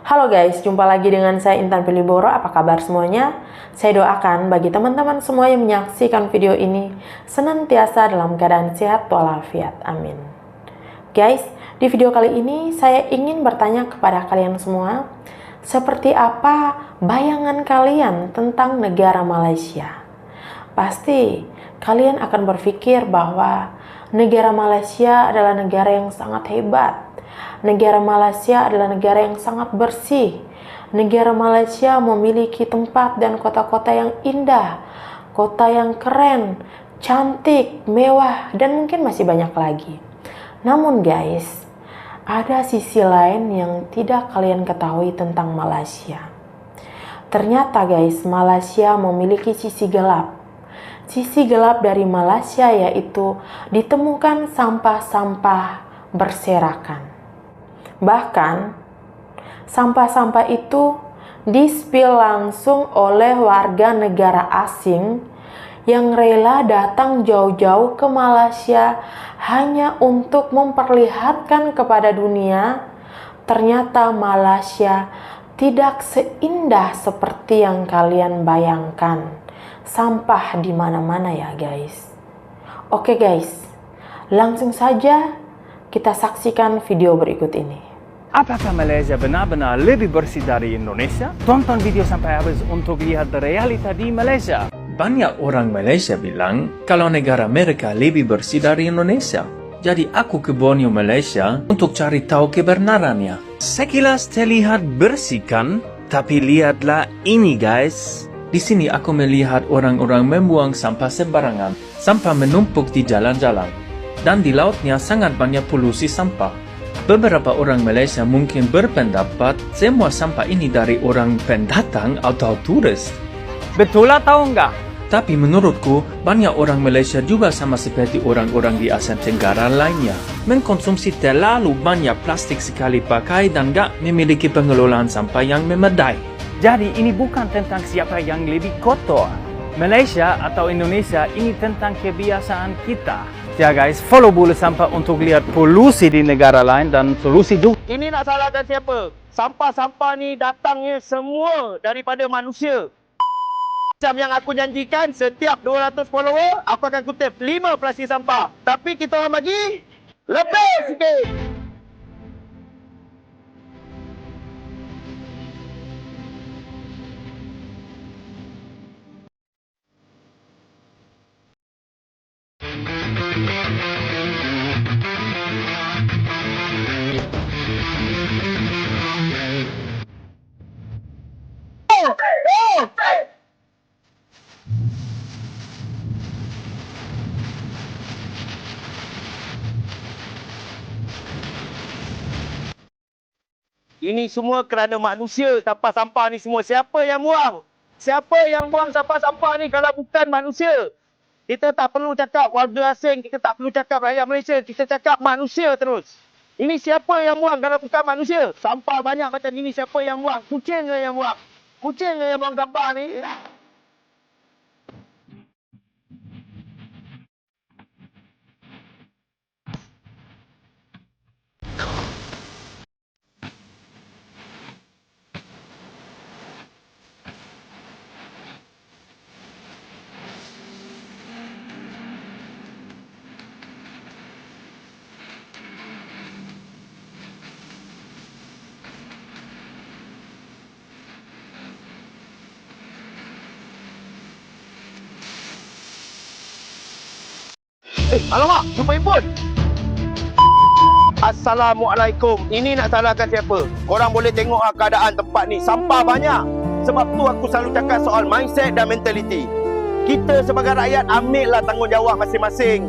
Halo guys, jumpa lagi dengan saya Intan Piliboro. Apa kabar semuanya? Saya doakan bagi teman-teman semua yang menyaksikan video ini senantiasa dalam keadaan sehat walafiat. Amin. Guys, di video kali ini saya ingin bertanya kepada kalian semua, seperti apa bayangan kalian tentang negara Malaysia? Pasti kalian akan berpikir bahwa negara Malaysia adalah negara yang sangat hebat. Negara Malaysia adalah negara yang sangat bersih. Negara Malaysia memiliki tempat dan kota-kota yang indah, kota yang keren, cantik, mewah, dan mungkin masih banyak lagi. Namun guys, ada sisi lain yang tidak kalian ketahui tentang Malaysia. Ternyata guys, Malaysia memiliki sisi gelap. Sisi gelap dari Malaysia yaitu ditemukan sampah-sampah berserakan. Bahkan, sampah-sampah itu di-spill langsung oleh warga negara asing yang rela datang jauh-jauh ke Malaysia hanya untuk memperlihatkan kepada dunia, ternyata Malaysia tidak seindah seperti yang kalian bayangkan. Sampah di mana-mana ya guys. Oke guys, langsung saja kita saksikan video berikut ini. Apakah Malaysia benar-benar lebih bersih dari Indonesia? Tonton video sampai habis untuk lihat realita di Malaysia. Banyak orang Malaysia bilang kalau negara mereka lebih bersih dari Indonesia. Jadi aku ke Borneo, Malaysia untuk cari tahu kebenarannya. Sekilas terlihat bersih kan? Tapi lihatlah ini guys. Di sini aku melihat orang-orang membuang sampah sembarangan. Sampah menumpuk di jalan-jalan. Dan di lautnya sangat banyak polusi sampah. Beberapa orang Malaysia mungkin berpendapat semua sampah ini dari orang pendatang atau turis. Betul atau enggak? Tapi menurutku, banyak orang Malaysia juga sama seperti orang-orang di Asia Tenggara lainnya. Mengkonsumsi terlalu banyak plastik sekali pakai dan gak memiliki pengelolaan sampah yang memadai. Jadi ini bukan tentang siapa yang lebih kotor. Malaysia atau Indonesia ini tentang kebiasaan kita. Ya guys, follow Bulu Sampah untuk lihat polusi di negara lain dan solusi juga. Ini nak salahkan siapa? Sampah-sampah ni datangnya semua daripada manusia. Macam yang aku janjikan, setiap 200 follower, aku akan kutip 5 plastik sampah. Tapi kita orang bagi lebih sikit. Ini semua kerana manusia, sampah-sampah ni semua. Siapa yang buang? Siapa yang buang sampah-sampah ni kalau bukan manusia? Kita tak perlu cakap warga asing, kita tak perlu cakap rakyat Malaysia, kita cakap manusia terus. Ini siapa yang buang kalau bukan manusia? Sampah banyak macam ini, siapa yang buang? Kucing ke yang buang? Kucing ke yang buang sampah ni? Alamak, jumpa impun. Assalamualaikum. Ini nak salahkan siapa? Korang boleh tengok keadaan tempat ni. Sampah banyak. Sebab tu aku selalu cakap soal mindset dan mentaliti. Kita sebagai rakyat ambillah tanggungjawab masing-masing.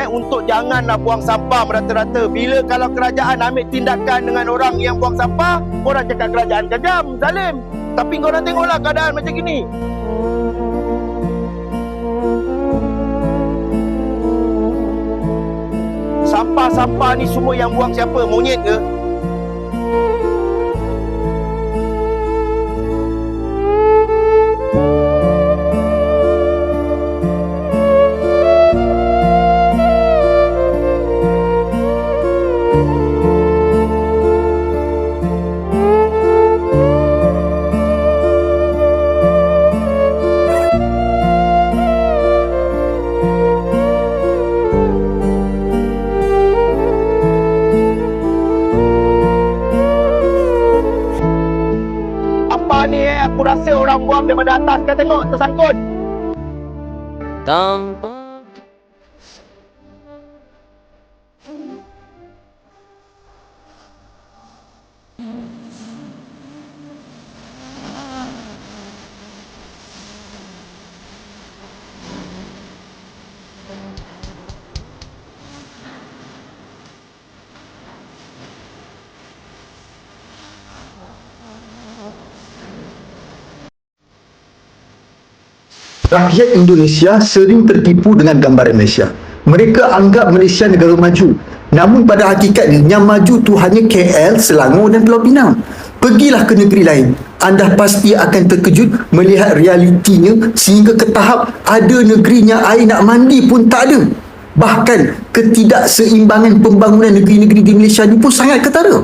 Untuk janganlah buang sampah merata-rata. Bila kalau kerajaan ambil tindakan dengan orang yang buang sampah, korang cakap kerajaan kejam, zalim. Tapi korang tengoklah keadaan macam gini. Sampah-sampah ni semua yang buang siapa? Monyet ke? ni aku rasa orang buang daripada atas. Kau tengok tersangkut. Rakyat Indonesia sering tertipu dengan gambaran Malaysia. Mereka anggap Malaysia negara maju. Namun pada hakikatnya, yang maju tu hanya KL, Selangor dan Pulau Pinang. Pergilah ke negeri lain. Anda pasti akan terkejut melihat realitinya sehingga ke tahap ada negerinya air nak mandi pun tak ada. Bahkan ketidakseimbangan pembangunan negeri-negeri di Malaysia ni pun sangat ketara.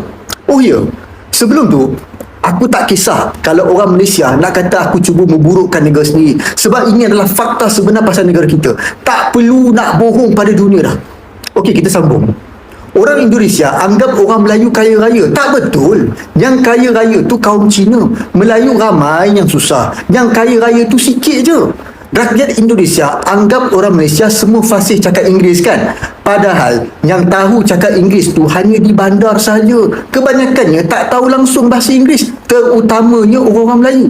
Oh ya, sebelum tu aku tak kisah kalau orang Malaysia nak kata aku cuba memburukkan negara sendiri. Sebab ini adalah fakta sebenar pasal negara kita. Tak perlu nak bohong pada dunia dah. Okey, kita sambung. Orang Indonesia anggap orang Melayu kaya raya. Tak betul. Yang kaya raya tu kaum Cina. Melayu ramai yang susah. Yang kaya raya tu sikit je. Rakyat Indonesia anggap orang Malaysia semua fasih cakap Inggeris kan? Padahal yang tahu cakap Inggeris tu hanya di bandar saja. Kebanyakannya tak tahu langsung bahasa Inggeris, terutamanya orang-orang Melayu.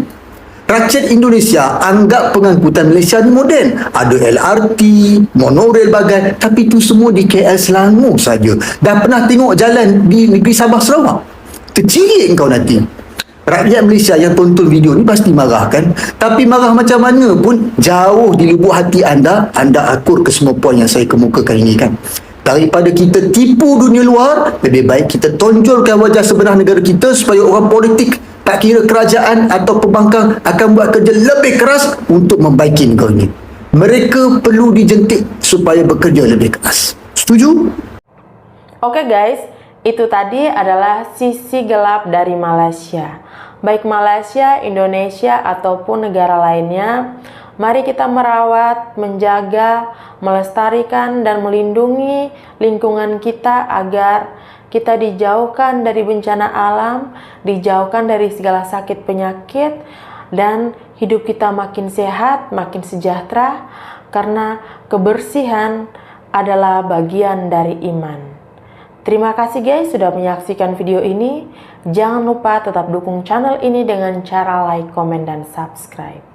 Rakyat Indonesia anggap pengangkutan Malaysia ni moden. Ada LRT, monorail bagai, tapi itu semua di KL Selangor saja. Dah pernah tengok jalan di negeri Sabah Sarawak? Tercirit kau nanti. Rakyat Malaysia yang tonton video ni pasti marah kan? Tapi marah macam mana pun jauh di lubuk hati anda akur ke semua poin yang saya kemukakan ini kan. Daripada kita tipu dunia luar, lebih baik kita tonjolkan wajah sebenar negara kita supaya orang politik, tak kira kerajaan atau pembangkang, akan buat kerja lebih keras untuk membaiki negara ini. Mereka perlu dijentik supaya bekerja lebih keras. Setuju? Oke guys, itu tadi adalah sisi gelap dari Malaysia. Baik Malaysia, Indonesia, ataupun negara lainnya, mari kita merawat, menjaga, melestarikan, dan melindungi lingkungan kita agar kita dijauhkan dari bencana alam, dijauhkan dari segala sakit penyakit, dan hidup kita makin sehat, makin sejahtera, karena kebersihan adalah bagian dari iman. Terima kasih guys sudah menyaksikan video ini. Jangan lupa tetap dukung channel ini dengan cara like, komen, dan subscribe.